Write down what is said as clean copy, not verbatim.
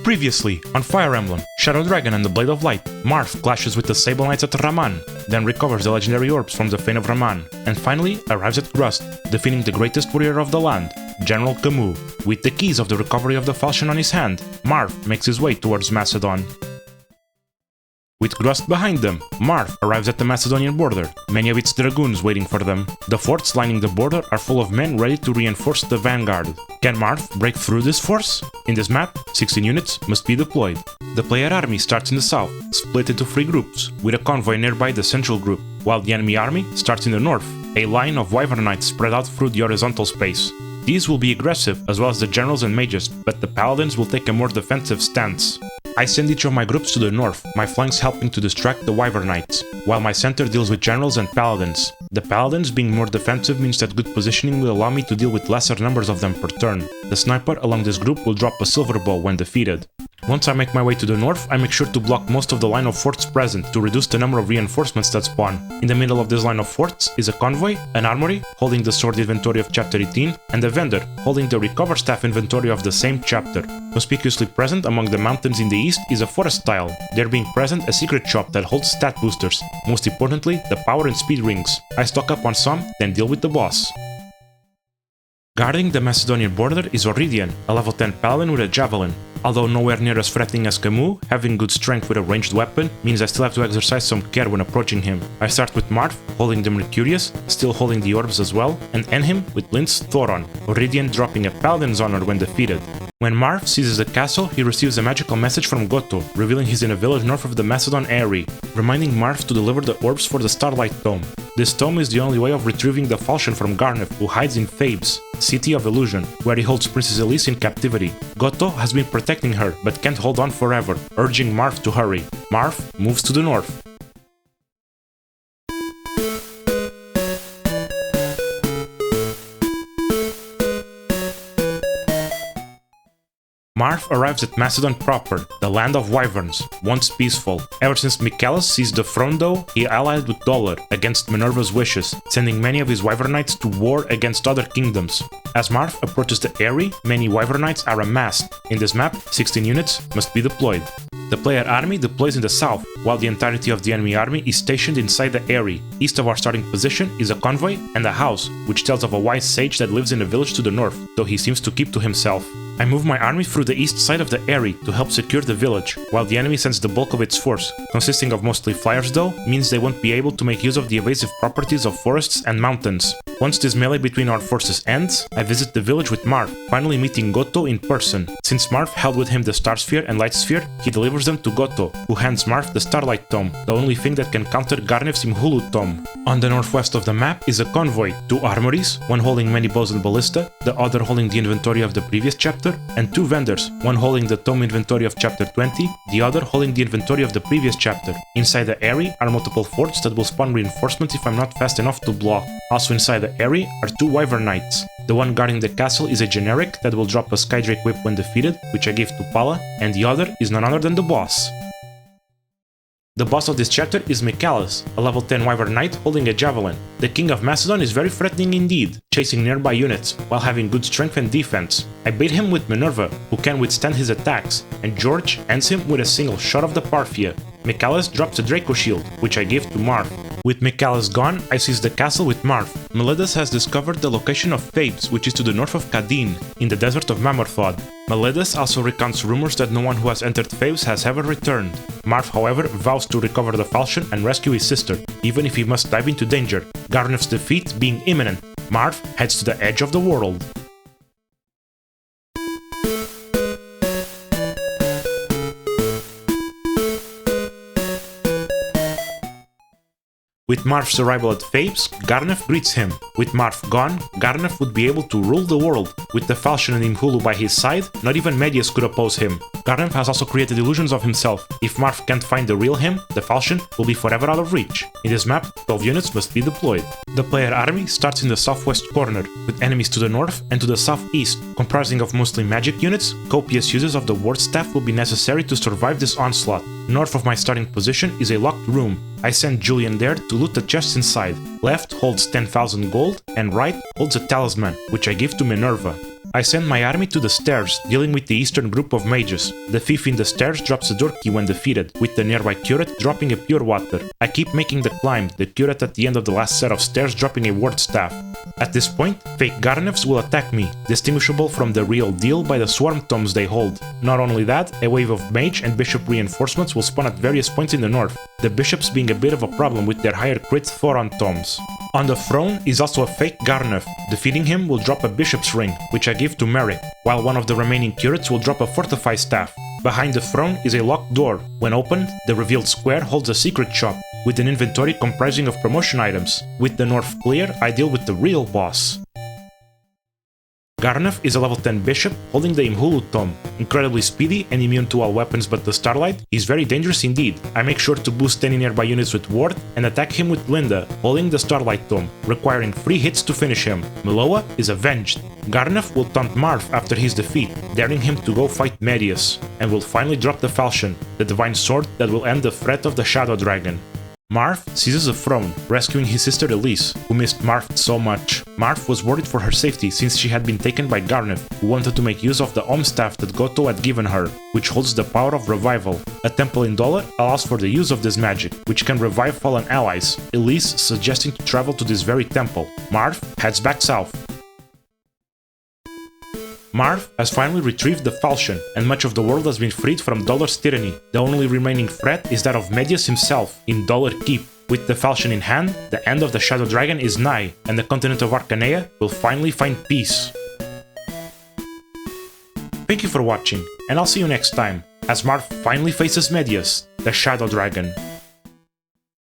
Previously, on Fire Emblem, Shadow Dragon and the Blade of Light, Marth clashes with the Sable Knights at Raman, then recovers the legendary orbs from the Fane of Raman, and finally arrives at Grust, defeating the greatest warrior of the land, General Camus. With the keys of the recovery of the Falchion on his hand, Marth makes his way towards Macedon. With Grust behind them, Marth arrives at the Macedonian border, many of its dragoons waiting for them. The forts lining the border are full of men ready to reinforce the vanguard. Can Marth break through this force? In this map, 16 units must be deployed. The player army starts in the south, split into 3 groups, with a convoy nearby the central group, while the enemy army starts in the north, a line of Wyvern Knights spread out through the horizontal space. These will be aggressive as well as the generals and mages, but the paladins will take a more defensive stance. I send each of my groups to the north, my flanks helping to distract the Wyvern Knights, while my center deals with generals and paladins. The paladins being more defensive means that good positioning will allow me to deal with lesser numbers of them per turn. The sniper along this group will drop a silver ball when defeated. Once I make my way to the north, I make sure to block most of the line of forts present to reduce the number of reinforcements that spawn. In the middle of this line of forts is a convoy, an armory holding the sword inventory of chapter 18, and a vendor holding the recover staff inventory of the same chapter. Conspicuously present among the mountains in the east is a forest tile, there being present a secret shop that holds stat boosters, most importantly the power and speed rings. I stock up on some, then deal with the boss. Guarding the Macedonian border is Oridian, a level 10 paladin with a javelin. Although nowhere near as threatening as Camus, having good strength with a ranged weapon means I still have to exercise some care when approaching him. I start with Marth, holding the Mercurius, still holding the orbs as well, and end him with Lynth's Thoron, Oridian dropping a paladin's honor when defeated. When Marth seizes the castle, he receives a magical message from Gotoh, revealing he's in a village north of the Macedon area, reminding Marth to deliver the orbs for the Starlight tome. This tome is the only way of retrieving the Falchion from Gharnef, who hides in Thabes, City of Illusion, where he holds Princess Elise in captivity. Gotoh has been protecting her, but can't hold on forever, urging Marth to hurry. Marth moves to the north. Marth arrives at Macedon proper, the land of wyverns, once peaceful. Ever since Michaelis seized the throne though, he allied with Dollar against Minerva's wishes, sending many of his Wyvern Knights to war against other kingdoms. As Marth approaches the area, many Wyvern Knights are amassed. In this map, 16 units must be deployed. The player army deploys in the south, while the entirety of the enemy army is stationed inside the area. East of our starting position is a convoy and a house, which tells of a wise sage that lives in a village to the north, though he seems to keep to himself. I move my army through the east side of the area to help secure the village, while the enemy sends the bulk of its force. Consisting of mostly flyers though, means they won't be able to make use of the evasive properties of forests and mountains. Once this melee between our forces ends, I visit the village with Marth, finally meeting Gotoh in person. Since Marth held with him the Starsphere and Lightsphere, he delivers them to Gotoh, who hands Marth the Starlight tome, the only thing that can counter Gharnef's Imhulu tome. On the northwest of the map is a convoy, 2 armories, one holding many bows and ballista, the other holding the inventory of the previous chapter, and 2 vendors, one holding the tome inventory of chapter 20, the other holding the inventory of the previous chapter. Inside the area are multiple forts that will spawn reinforcements if I'm not fast enough to block. Also inside the area are 2 Wyvern Knights. The one guarding the castle is a generic that will drop a Skydrake whip when defeated, which I give to Pala, and the other is none other than the boss. The boss of this chapter is Michaelis, a level 10 Wyvern Knight holding a javelin. The king of Macedon is very threatening indeed, chasing nearby units, while having good strength and defense. I bait him with Minerva, who can withstand his attacks, and George ends him with a single shot of the Parthia. Michaelis drops a Draco shield, which I give to Marth. With Michaelis gone, I seize the castle with Marth. Meledes has discovered the location of Thabes, which is to the north of Kadin, in the desert of Mamorthod. Meledes also recounts rumors that no one who has entered Thabes has ever returned. Marth, however, vows to recover the Falchion and rescue his sister, even if he must dive into danger, Gharnef's defeat being imminent. Marth heads to the edge of the world. With Marth's arrival at Thabes, Gharnef greets him. With Marth gone, Gharnef would be able to rule the world. With the Falchion and Imhulu by his side, not even Medius could oppose him. Gharnef has also created illusions of himself. If Marth can't find the real him, the Falchion will be forever out of reach. In this map, 12 units must be deployed. The player army starts in the southwest corner, with enemies to the north and to the southeast. Comprising of mostly magic units, copious uses of the ward staff will be necessary to survive this onslaught. North of my starting position is a locked room. I send Julian there to loot the chests inside. Left holds 10,000 gold and right holds a talisman, which I give to Minerva. I send my army to the stairs, dealing with the eastern group of mages. The thief in the stairs drops a door key when defeated, with the nearby curate dropping a pure water. I keep making the climb, the curate at the end of the last set of stairs dropping a ward staff. At this point, fake Gharnefs will attack me, distinguishable from the real deal by the swarm tomes they hold. Not only that, a wave of mage and bishop reinforcements will spawn at various points in the north, the bishops being a bit of a problem with their higher crit Thoron tomes. On the throne is also a fake Gharnef. Defeating him will drop a bishop's ring, which I give to Merrick, while one of the remaining curates will drop a fortify staff. Behind the throne is a locked door. When opened, the revealed square holds a secret shop, with an inventory comprising of promotion items. With the north clear, I deal with the real boss. Gharnef is a level 10 bishop holding the Imhulu tome. Incredibly speedy and immune to all weapons but the Starlight, he's very dangerous indeed. I make sure to boost any nearby units with ward and attack him with Linda, holding the Starlight tome, requiring 3 hits to finish him. Meloa is avenged. Gharnef will taunt Marth after his defeat, daring him to go fight Medius, and will finally drop the Falchion, the Divine Sword that will end the threat of the Shadow Dragon. Marth seizes a throne, rescuing his sister Elise, who missed Marth so much. Marth was worried for her safety since she had been taken by Gharnef, who wanted to make use of the Om staff that Gotoh had given her, which holds the power of revival. A temple in Dollar allows for the use of this magic, which can revive fallen allies, Elise suggesting to travel to this very temple. Marth heads back south. Marth has finally retrieved the Falchion, and much of the world has been freed from Dollar's tyranny. The only remaining threat is that of Medius himself, in Dollar Keep. With the Falchion in hand, the end of the Shadow Dragon is nigh, and the continent of Arcanea will finally find peace. Thank you for watching, and I'll see you next time, as Marth finally faces Medius, the Shadow Dragon.